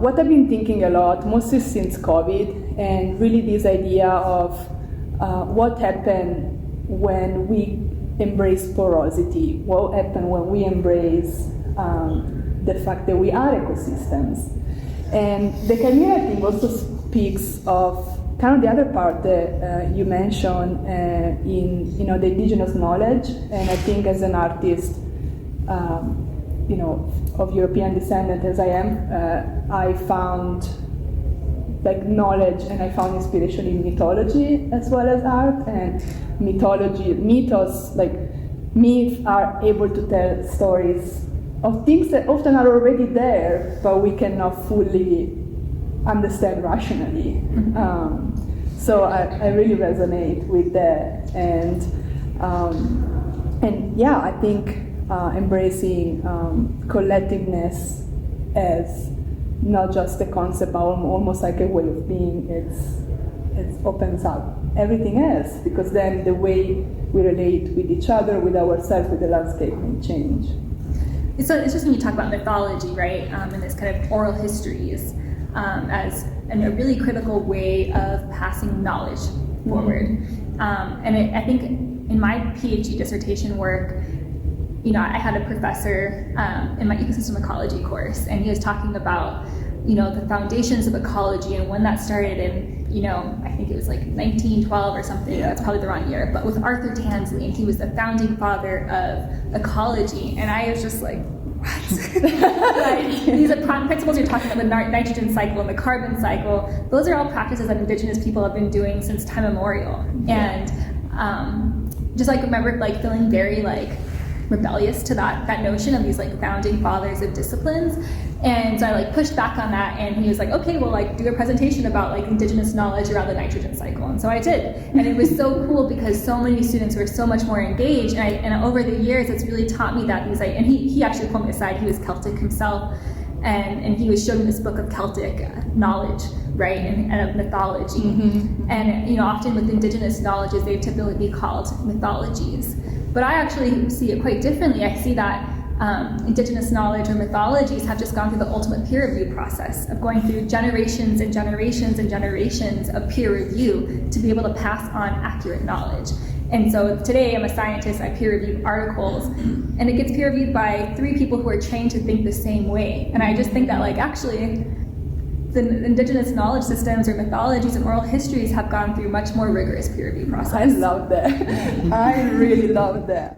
what I've been thinking a lot, mostly since COVID, and really this idea of what happened when we embrace porosity, what happened when we embrace the fact that we are ecosystems. And the chimera thing also speaks of kind of the other part that you mentioned in the indigenous knowledge. And I think as an artist, of European descent as I am, I found knowledge and I found inspiration in mythology as well as art. And mythos, myths are able to tell stories of things that often are already there, but we cannot fully understand rationally. So I really resonate with that. And yeah, I think embracing collectiveness as not just a concept, but almost like a way of being, it opens up everything else, because then the way we relate with each other, with ourselves, with the landscape may change. It's interesting you talk about mythology, right, and this kind of oral histories as a really critical way of passing knowledge forward. And I think in my PhD dissertation work, I had a professor in my ecosystem ecology course, and he was talking about, the foundations of ecology and when that started in, I think it was 1912 or something. Yeah. That's probably the wrong year, but with Arthur Tansley, and he was the founding father of ecology. And I was just like, what? These are principles you're talking about, the nitrogen cycle and the carbon cycle. Those are all practices that indigenous people have been doing since time immemorial. And just remember feeling very rebellious to that notion of these founding fathers of disciplines. And so I pushed back on that, and he was like, okay, well do a presentation about indigenous knowledge around the nitrogen cycle. And so I did. And it was so cool because so many students were so much more engaged, and over the years it's really taught me that and he actually pulled me aside, he was Celtic himself, and he was showing this book of Celtic knowledge, right, and of mythology. Mm-hmm. And often with indigenous knowledges, they typically be called mythologies. But I actually see it quite differently. I see that indigenous knowledge or mythologies have just gone through the ultimate peer review process of going through generations and generations and generations of peer review to be able to pass on accurate knowledge. And so today I'm a scientist, I peer review articles, and it gets peer reviewed by 3 people who are trained to think the same way. And I just think that actually the indigenous knowledge systems or mythologies and oral histories have gone through much more rigorous peer review process. I love that. I really love that.